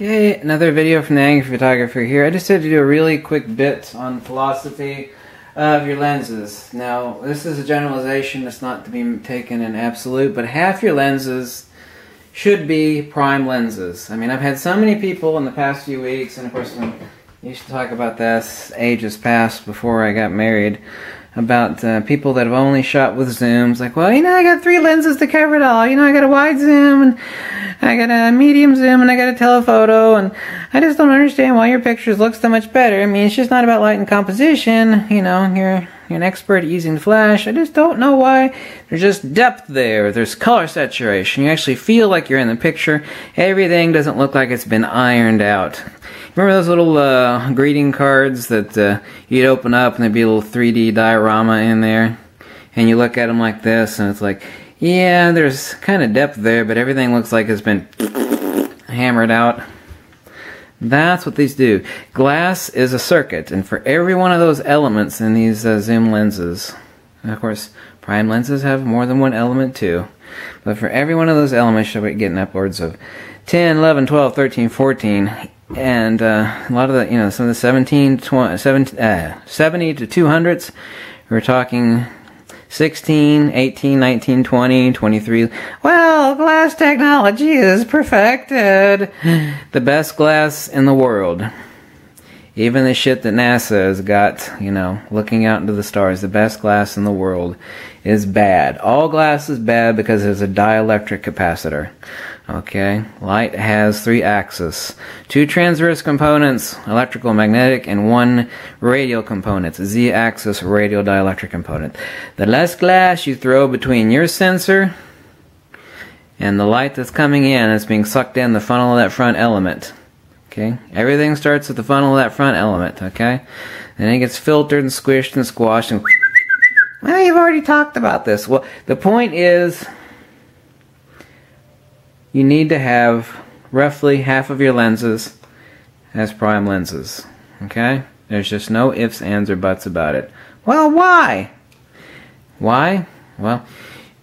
Okay, another video from the Angry Photographer here. I just had to do a really quick bit on philosophy of your lenses. Now, this is a generalization that's not to be taken in absolute, but half your lenses should be prime lenses. I mean, I've had so many people in the past few weeks, and of course, I used to talk about this ages past before I got married, about people that have only shot with zooms. Like, well, you know, I got 3 lenses to cover it all. You know, I got a wide zoom, and I got a medium zoom, and I got a telephoto, and I just don't understand why your pictures look so much better. I mean, it's just not about light and composition. You know, you're an expert at using the flash. I just don't know why. There's just depth there. There's color saturation. You actually feel like you're in the picture. Everything doesn't look like it's been ironed out. Remember those little greeting cards that you'd open up and there'd be a little 3D diorama in there? And you look at them like this and it's like, yeah, there's kind of depth there, but everything looks like it's been hammered out. That's what these do. Glass is a circuit, and for every one of those elements in these zoom lenses, and of course, prime lenses have more than one element too, but for every one of those elements, you'll be getting upwards of 10, 11, 12, 13, 14, and a lot of the, you know, some of the 70 to 200s, we're talking 16, 18, 19, 20, 23. Well, glass technology is perfected. The best glass in the world. Even the shit that NASA has got, you know, looking out into the stars, the best glass in the world is bad. All glass is bad because there's a dielectric capacitor. Okay? Light has 3 axes. 2 transverse components, electrical, magnetic, and 1 radial component, Z-axis radial dielectric component. The less glass you throw between your sensor and the light that's coming in, it's being sucked in the funnel of that front element. Okay? Everything starts with the funnel of that front element, okay? Then it gets filtered and squished and squashed and... Well, you've already talked about this. Well, the point is, you need to have roughly half of your lenses as prime lenses, okay? There's just no ifs, ands, or buts about it. Well, why? Why? Well,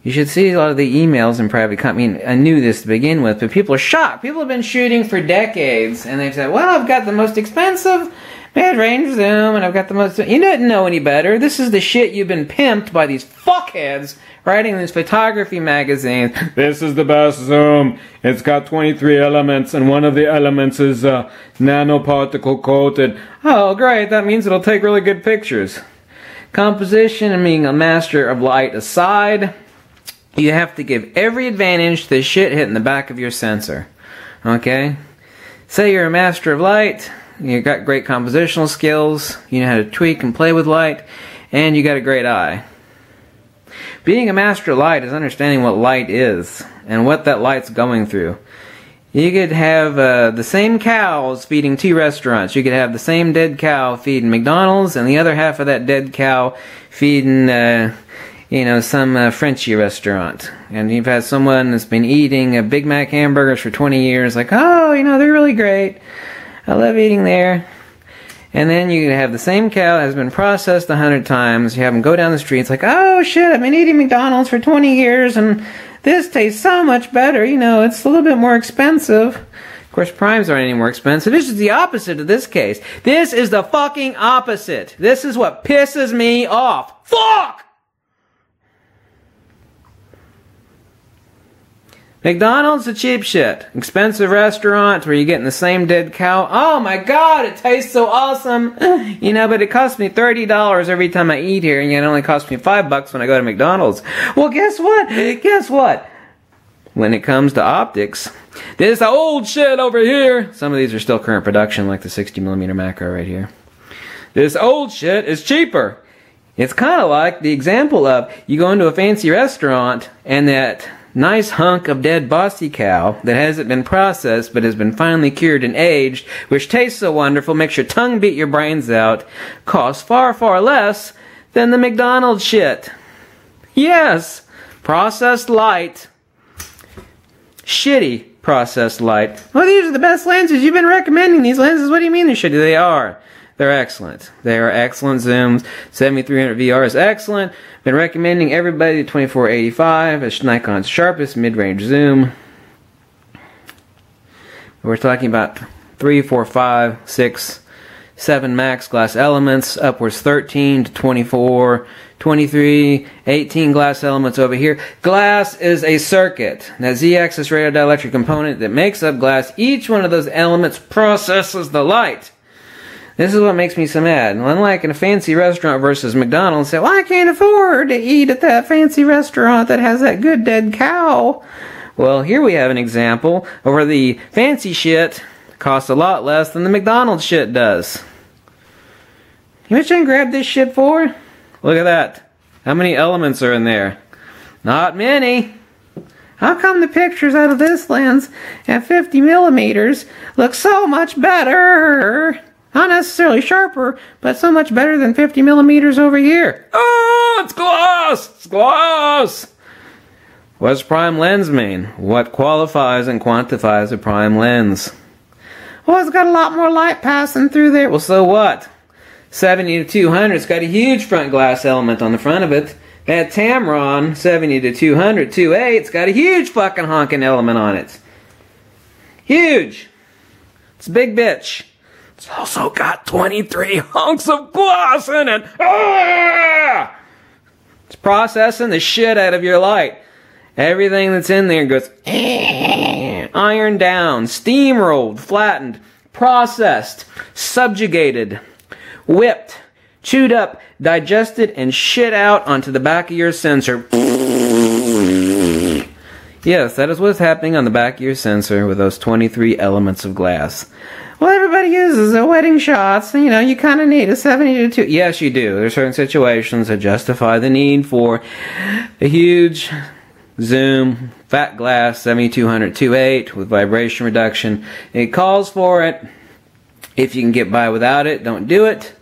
you should see a lot of the emails in private I mean, I knew this to begin with, but people are shocked. People have been shooting for decades, and they've said, well, I've got the most expensive mid-range zoom, and I've got the most... You didn't know any better. This is the shit you've been pimped by these fuckheads writing in these photography magazines. This is the best zoom. It's got 23 elements, and one of the elements is nanoparticle coated. Oh, great. That means it'll take really good pictures. Composition and being a master of light aside, you have to give every advantage to the shit hitting the back of your sensor. Okay? Say you're a master of light, you got great compositional skills, you know how to tweak and play with light, and you got a great eye. Being a master of light is understanding what light is and what that light's going through. You could have the same cows feeding 2 restaurants. You could have the same dead cow feeding McDonald's and the other half of that dead cow feeding you know, some Frenchy restaurant. And you've had someone that's been eating Big Mac hamburgers for 20 years, like, oh, you know, they're really great. I love eating there. And then you have the same cow that has been processed 100 times. You have them go down the street. It's like, oh, shit, I've been eating McDonald's for 20 years, and this tastes so much better. You know, it's a little bit more expensive. Of course, primes aren't any more expensive. This is the opposite of this case. This is the fucking opposite. This is what pisses me off. Fuck! McDonald's a cheap shit. Expensive restaurant where you're getting the same dead cow. Oh my god, it tastes so awesome. You know, but it costs me $30 every time I eat here, and yet it only costs me $5 when I go to McDonald's. Well, guess what? Guess what? When it comes to optics, this old shit over here. Some of these are still current production, like the 60mm macro right here. This old shit is cheaper. It's kind of like the example of you go into a fancy restaurant and that nice hunk of dead bossy cow that hasn't been processed but has been finely cured and aged, which tastes so wonderful, makes your tongue beat your brains out, costs far, far less than the McDonald's shit. Yes, processed light. Shitty processed light. Well, these are the best lenses. You've been recommending these lenses. What do you mean they're shitty? They are. They're excellent. They are excellent zooms. 7300 VR is excellent. Been recommending everybody the 2485 as Nikon's sharpest mid-range zoom. We're talking about 3, 4, 5, 6, 7 max glass elements, upwards 13 to 24, 23, 18 glass elements over here. Glass is a circuit. That Z-axis radioelectric component that makes up glass, each one of those elements processes the light. This is what makes me so mad. Unlike in a fancy restaurant versus McDonald's, say, well, I can't afford to eat at that fancy restaurant that has that good dead cow. Well, here we have an example of where the fancy shit costs a lot less than the McDonald's shit does. You know what you can grab this shit for? Look at that. How many elements are in there? Not many. How come the pictures out of this lens at 50 millimeters look so much better? Not necessarily sharper, but so much better than 50 millimeters over here. Oh, it's glass! It's glass! What does prime lens mean? What qualifies and quantifies a prime lens? Well, it's got a lot more light passing through there. Well, so what? 70 to 200, it's got a huge front glass element on the front of it. That Tamron, 70 to 200, 2.8, it's got a huge fucking honking element on it. Huge. It's a big bitch. It's also got 23 hunks of glass in it. Ah! It's processing the shit out of your light. Everything that's in there goes ironed down, steamrolled, flattened, processed, subjugated, whipped, chewed up, digested, and shit out onto the back of your sensor. Yes, that is what's happening on the back of your sensor with those 23 elements of glass. Well, everybody uses the wedding shots. You know, you kind of need a 70 to 2. Yes, you do. There are certain situations that justify the need for a huge zoom, fat glass, 7200 2.8 with vibration reduction. It calls for it. If you can get by without it, don't do it.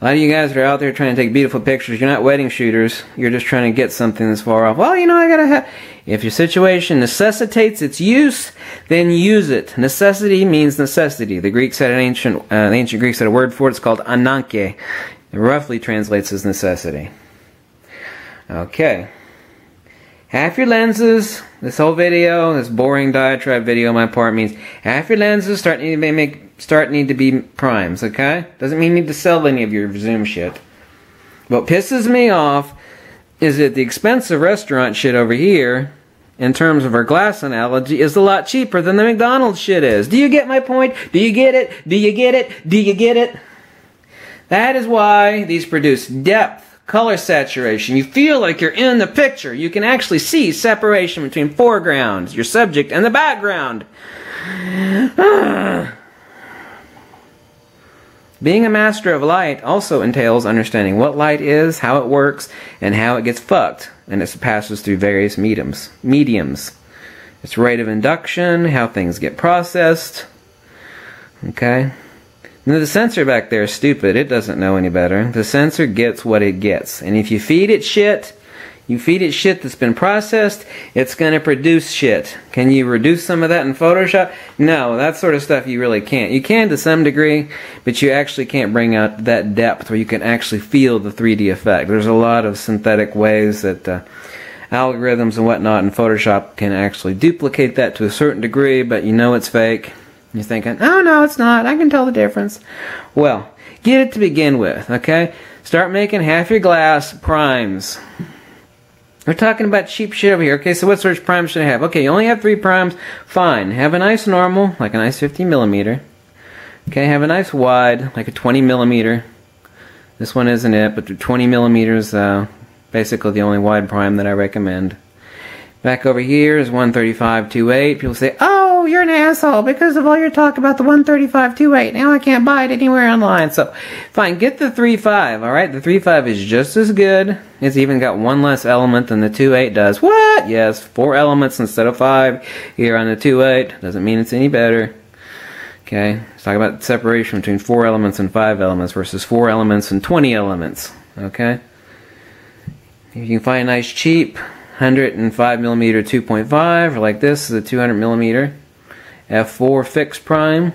A lot of you guys that are out there trying to take beautiful pictures, you're not wedding shooters. You're just trying to get something that's far off. Well, you know, I gotta have... If your situation necessitates its use, then use it. Necessity means necessity. The Greeks had the ancient Greeks had a word for it. It's called ananke. It roughly translates as necessity. Okay. Half your lenses, this whole video, this boring diatribe video on my part means half your lenses start need to be primes, okay? Doesn't mean you need to sell any of your zoom shit. What pisses me off is that the expensive restaurant shit over here, in terms of our glass analogy, is a lot cheaper than the McDonald's shit is. Do you get my point? Do you get it? Do you get it? Do you get it? That is why these produce depth, color saturation. You feel like you're in the picture. You can actually see separation between foreground, your subject, and the background. Being a master of light also entails understanding what light is, how it works, and how it gets fucked. And it passes through various mediums. Its rate of induction, how things get processed. Okay? Now the sensor back there is stupid. It doesn't know any better. The sensor gets what it gets. And if you feed it shit that's been processed, it's going to produce shit. Can you reduce some of that in Photoshop? No, that sort of stuff you really can't. You can to some degree, but you actually can't bring out that depth where you can actually feel the 3D effect. There's a lot of synthetic ways that algorithms and whatnot in Photoshop can actually duplicate that to a certain degree, but you know it's fake. You're thinking, oh no, it's not. I can tell the difference. Well, get it to begin with, okay? Start making half your glass primes. We're talking about cheap shit over here. Okay, so what sort of primes should I have? Okay, you only have 3 primes. Fine. Have a nice normal, like a nice 50 millimeter. Okay, have a nice wide, like a 20 millimeter. This one isn't it, but the 20 millimeters, basically the only wide prime that I recommend. Back over here is 135 2.8. People say, oh, you're an asshole because of all your talk about the 135 2.8. Now I can't buy it anywhere online. So, fine, get the 3.5, alright? The 3.5 is just as good. It's even got one less element than the 2.8 does. What? Yes, 4 elements instead of 5 here on the 2.8. Doesn't mean it's any better. Okay, let's talk about separation between 4 elements and 5 elements versus 4 elements and 20 elements. Okay? If you can find a nice cheap 105 millimeter 2.5, or like this is a 200 millimeter f4 fixed prime.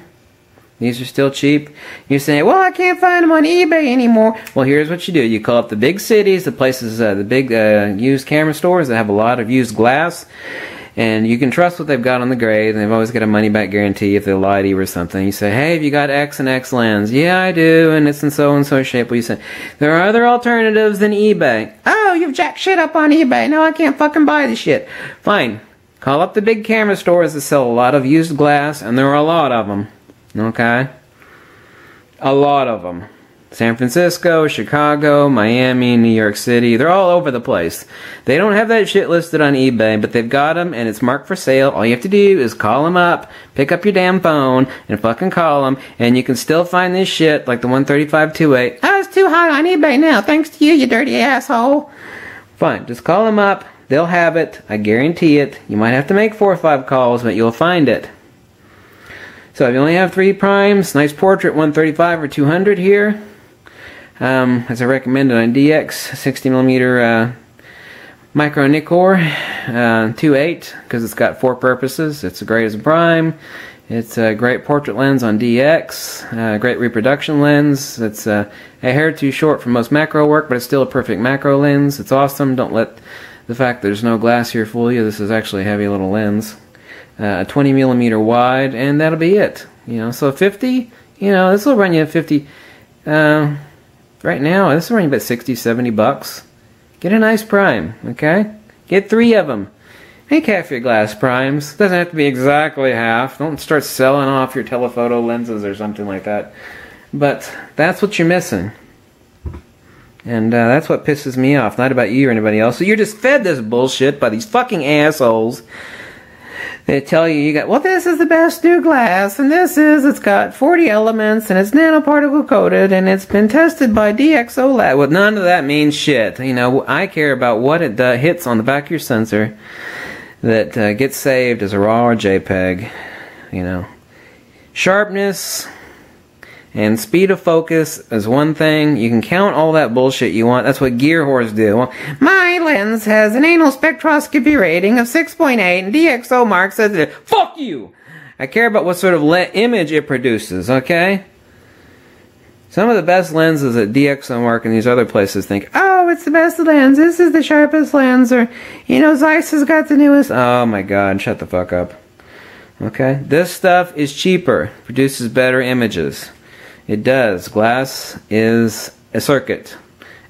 These are still cheap. You're saying, well, I can't find them on eBay anymore. Well, here's what you do. You call up the big cities, the places, the big used camera stores that have a lot of used glass, And you can trust what they've got on the grade, and they've always got a money-back guarantee if they lie to you or something. You say, hey, have you got X and X lens? Yeah, I do, and it's in so-and-so shape. Well, you say, there are other alternatives than eBay. Oh, you've jacked shit up on eBay. No, I can't fucking buy this shit. Fine. Call up the big camera stores that sell a lot of used glass, and there are a lot of them. Okay? A lot of them. San Francisco, Chicago, Miami, New York City, they're all over the place. They don't have that shit listed on eBay, but they've got them and it's marked for sale. All you have to do is call them up, pick up your damn phone, and fucking call them, and you can still find this shit, like the 135-28. Oh, it's too high on eBay now, thanks to you, you dirty asshole. Fine, just call them up, they'll have it, I guarantee it. You might have to make 4 or 5 calls, but you'll find it. So if you only have 3 primes, nice portrait, 135 or 200 here. As I recommended on DX, 60mm micro Nikkor 2.8 because it's got 4 purposes. It's great as a prime. It's a great portrait lens on DX. Great reproduction lens. It's a hair too short for most macro work, but it's still a perfect macro lens. It's awesome. Don't let the fact that there's no glass here fool you. This is actually a heavy little lens. 20mm wide, and that'll be it. You know, so 50. You know, this will run you 50. Right now, this is running about 60, 70 bucks. Get a nice prime, okay? Get 3 of them. Make half your glass primes. Doesn't have to be exactly half. Don't start selling off your telephoto lenses or something like that. But that's what you're missing. And that's what pisses me off. Not about you or anybody else. So you're just fed this bullshit by these fucking assholes. They tell you, you got, well, this is the best new glass, and it's got 40 elements, and it's nanoparticle coated, and it's been tested by DxO Lab. Well, none of that means shit. You know, I care about what it hits on the back of your sensor that gets saved as a RAW or JPEG. You know, sharpness and speed of focus is one thing. You can count all that bullshit you want. That's what gear whores do. Well, my lens has an anal spectroscopy rating of 6.8 and DxO Mark says it. Fuck you! I care about what sort of image it produces, okay? Some of the best lenses at DxO Mark and these other places think, oh, it's the best lens, this is the sharpest lens, or, you know, Zeiss has got the newest. Oh my god, shut the fuck up. Okay? This stuff is cheaper, produces better images. It does. Glass is a circuit.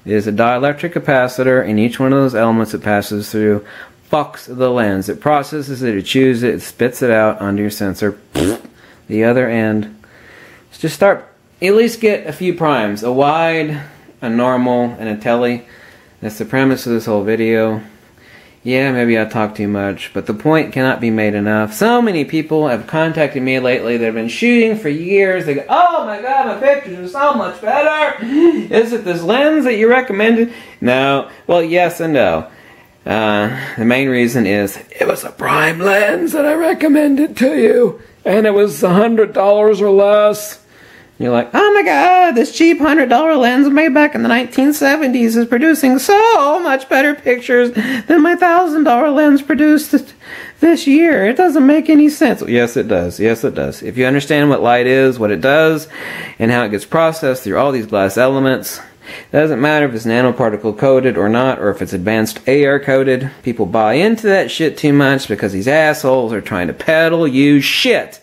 It is a dielectric capacitor, and each one of those elements it passes through fucks the lens. It processes it, it chews it, it spits it out onto your sensor. The other end. Just start, at least get a few primes. A wide, a normal, and a tele. That's the premise of this whole video. Yeah, maybe I talk too much, but the point cannot be made enough. So many people have contacted me lately that have been shooting for years. They go, oh my god, my pictures are so much better. Is it this lens that you recommended? No. Well, yes and no. The main reason is, it was a prime lens that I recommended to you, and it was $100 or less. You're like, oh my god, this cheap $100 lens made back in the 1970s is producing so much better pictures than my $1,000 lens produced this year. It doesn't make any sense. Yes, it does. Yes, it does. If you understand what light is, what it does, and how it gets processed through all these glass elements, it doesn't matter if it's nanoparticle coated or not, or if it's advanced AR coated. People buy into that shit too much because these assholes are trying to peddle you shit.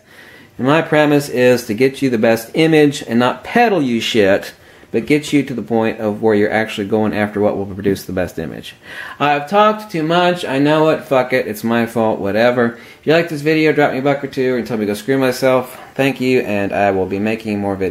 And my premise is to get you the best image and not peddle you shit, but get you to the point of where you're actually going after what will produce the best image. I've talked too much. I know it. Fuck it. It's my fault. Whatever. If you like this video, drop me a buck or two and tell me to go screw myself. Thank you, and I will be making more videos.